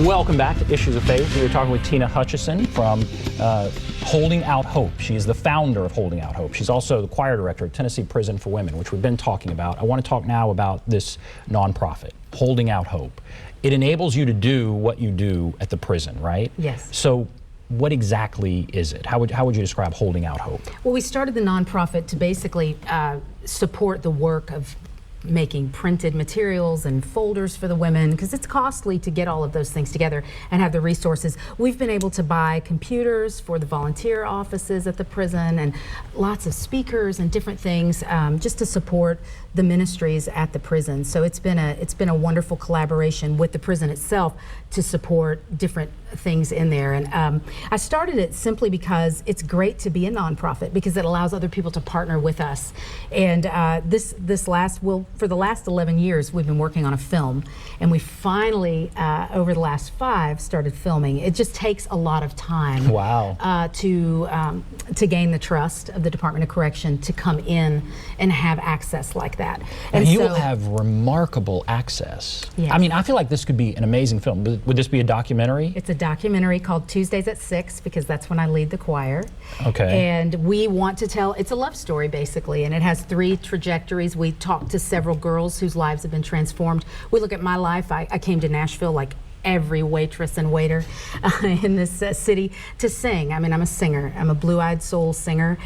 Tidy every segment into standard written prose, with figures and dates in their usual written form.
Welcome back to Issues of Faith. We're talking with Tina Hutchison from Holding Out Hope. She is the founder of Holding Out Hope. She's also the choir director at Tennessee Prison for Women, which we've been talking about. I want to talk now about this nonprofit, Holding Out Hope. It enables you to do what you do at the prison, right? Yes. So what exactly is it? How would you describe Holding Out Hope? Well, we started the nonprofit to basically support the work of making printed materials and folders for the women, because it's costly to get all of those things together and have the resources. We've been able to buy computers for the volunteer offices at the prison and lots of speakers and different things just to support the ministries at the prison. So it's been a wonderful collaboration with the prison itself to support different things in there. And I started it simply because it's great to be a nonprofit, because it allows other people to partner with us. And for the last 11 years, we've been working on a film, and we finally, over the last 5, started filming. It just takes a lot of time. Wow. To gain the trust of the Department of Correction to come in and have access like that. And you will have remarkable access. Yes. I mean, I feel like this could be an amazing film. Would this be a documentary? It's a documentary called Tuesdays at 6, because that's when I lead the choir. Okay. And we want to tell, it's a love story basically, and it has 3 trajectories. We talk to several girls whose lives have been transformed. We look at my life. I came to Nashville like every waitress and waiter in this city to sing. I mean, I'm a singer. I'm a blue-eyed soul singer.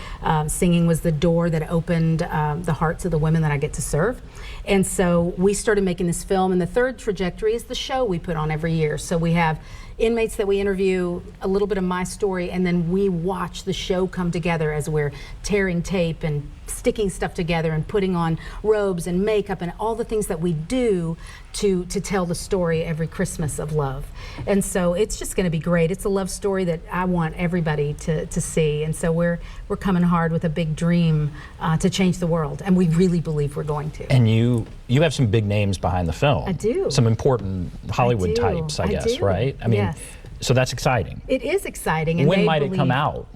Singing was the door that opened the hearts of the women that I get to serve. And so we started making this film, and the 3rd trajectory is the show we put on every year. So we have inmates that we interview, a little bit of my story, and then we watch the show come together as we're tearing tape and sticking stuff together and putting on robes and makeup and all the things that we do to tell the story every Christmas of love. And so it's just going to be great. It's a love story that I want everybody to see. And so we're coming hard with a big dream to change the world, and we really believe we're going to. And you have some big names behind the film. I do. Some important Hollywood types, I guess, right? I mean, yes. So that's exciting. It is exciting. And when might it come out?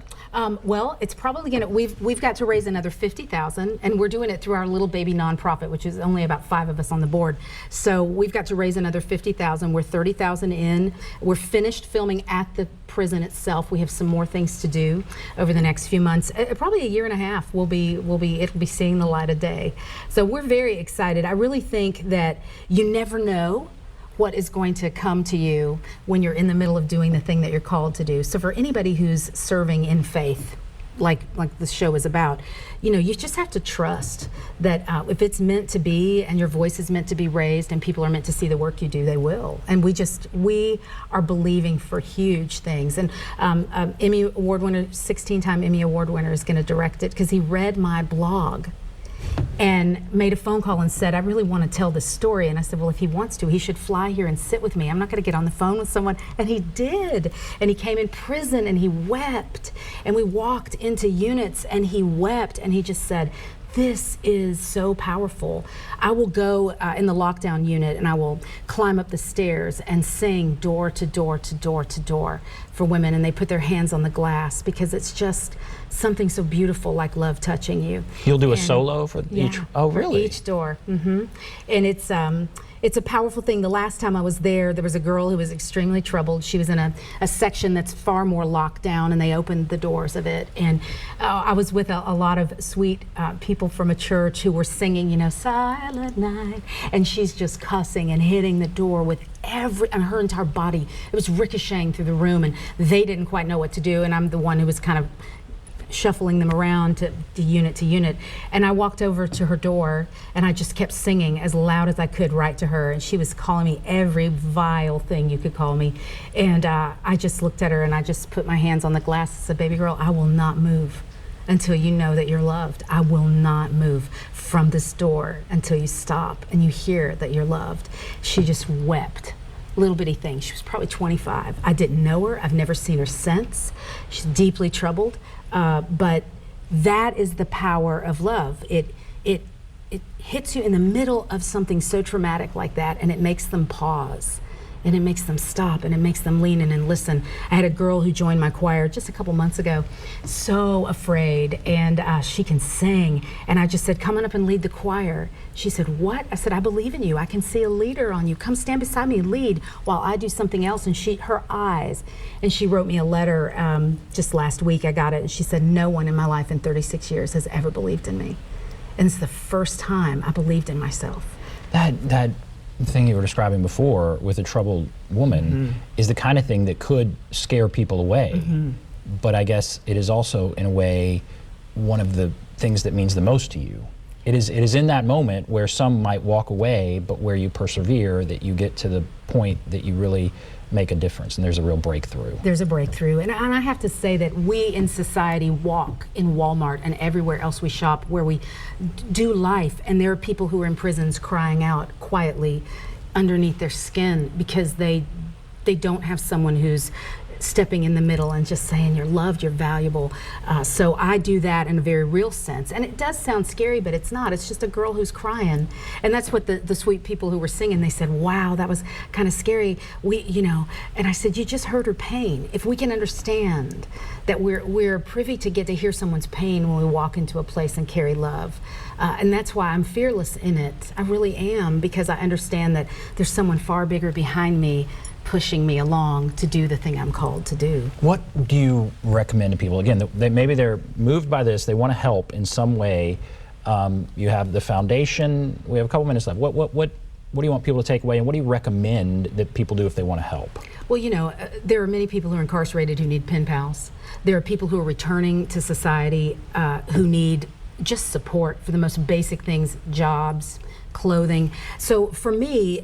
Well, it's probably going to, we've got to raise another $50,000, and we're doing it through our little baby nonprofit, which is only about 5 of us on the board. So we've got to raise another $50,000. We're 30,000 in. We're finished filming at the prison itself. We have some more things to do over the next few months. Probably a year and a half. It'll be seeing the light of day. So we're very excited. I really think that you never know what is going to come to you when you're in the middle of doing the thing that you're called to do. So for anybody who's serving in faith, like the show is about, you just have to trust that if it's meant to be and your voice is meant to be raised and people are meant to see the work you do, they will. And we are believing for huge things. And Emmy Award winner, 16-time Emmy Award winner, is going to direct it, because he read my blog and made a phone call and said, I really want to tell this story. And I said, well, if he wants to, he should fly here and sit with me. I'm not going to get on the phone with someone. And he did. And he came in prison and he wept. And we walked into units and he wept, and he just said, this is so powerful. I will go in the lockdown unit, and I will climb up the stairs and sing door to door to door to door for women, and they put their hands on the glass, because it's just something so beautiful, like love touching you. You'll do a solo for each? Oh, really? For each door. Mm-hmm. And it's a powerful thing. The last time I was there was a girl who was extremely troubled. She was in a section that's far more locked down, and they opened the doors of it. And I was with a lot of sweet people from a church who were singing, Silent Night. And she's just cussing and hitting the door with and her entire body. It was ricocheting through the room, and they didn't quite know what to do. And I'm the one who was kind of shuffling them around to unit. And I walked over to her door, and I just kept singing as loud as I could right to her. And she was calling me every vile thing you could call me. And I just looked at her, and I just put my hands on the glass and said, baby girl, I will not move until you know that you're loved. I will not move from this door until you stop and you hear that you're loved. She just wept. Little bitty thing. She was probably 25. I didn't know her. I've never seen her since. She's deeply troubled. But that is the power of love. It hits you in the middle of something so traumatic like that, and it makes them pause. and it makes them stop, and it makes them lean in and listen. I had a girl who joined my choir just a couple months ago, so afraid, and she can sing, and I just said, come on up and lead the choir. She said, what? I said, I believe in you. I can see a leader on you. Come stand beside me and lead while I do something else. And her eyes, and she wrote me a letter just last week. I got it, and she said, no one in my life in 36 years has ever believed in me. And it's the first time I believed in myself. That thing you were describing before with a troubled woman is the kind of thing that could scare people away. But I guess it is also, in a way, one of the things that means the most to you. It is in that moment where some might walk away, but where you persevere, that you get to the point that you really make a difference, and there's a real breakthrough. There's a breakthrough, and I have to say that we in society walk in Walmart and everywhere else we shop where we do life, and there are people who are in prisons crying out quietly underneath their skin because they don't have someone who's stepping in the middle and just saying you're loved, you're valuable. So I do that in a very real sense. And it does sound scary, but it's not. It's just a girl who's crying. And that's what the sweet people who were singing, they said, wow, that was kind of scary. And I said, you just heard her pain. If we can understand that we're privy to get to hear someone's pain when we walk into a place and carry love. And that's why I'm fearless in it. I really am, because I understand that there's someone far bigger behind me pushing me along to do the thing I'm called to do. What do you recommend to people? Again, maybe they're moved by this, they want to help in some way. You have the foundation. We have a couple minutes left. What do you want people to take away, and what do you recommend that people do if they want to help? Well, there are many people who are incarcerated who need pen pals. There are people who are returning to society who need just support for the most basic things, jobs, clothing. So for me,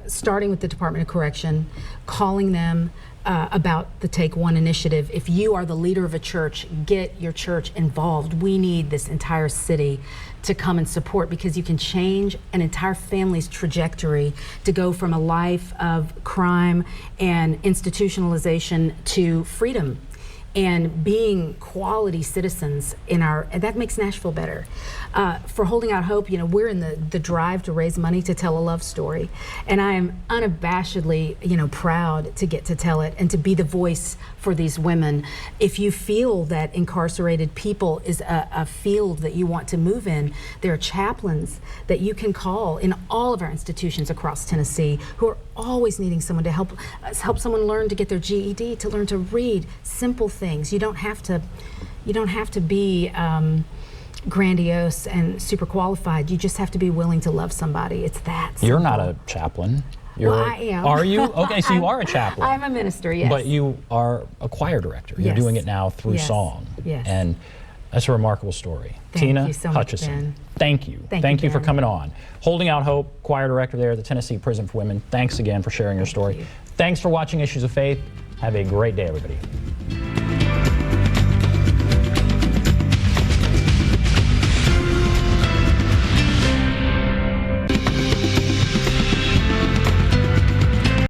starting with the Department of Correction, calling them about the Take One initiative. If you are the leader of a church, get your church involved. We need this entire city to come and support, because you can change an entire family's trajectory to go from a life of crime and institutionalization to freedom and being quality citizens in and that makes Nashville better. For Holding Out Hope, we're in the drive to raise money to tell a love story. And I am unabashedly, proud to get to tell it and to be the voice for these women. If you feel that incarcerated people is a field that you want to move in, there are chaplains that you can call in all of our institutions across Tennessee who are always needing someone to help someone learn to get their GED, to learn to read simple things. You don't have to be grandiose and super qualified. You just have to be willing to love somebody. It's that simple. You're not a chaplain. Well, I am. Are you? Okay, so you are a chaplain. I'm a minister, yes. But you are a choir director. You're Yes. doing it now through song. Yes. And that's a remarkable story. Thank Tina you so much, Hutchison, Ben. thank you. Thank you, for Ben. coming on. Holding Out Hope, choir director there at the Tennessee Prison for Women. Thanks again for sharing your story. you. Thanks for watching Issues of Faith. Have a great day, everybody.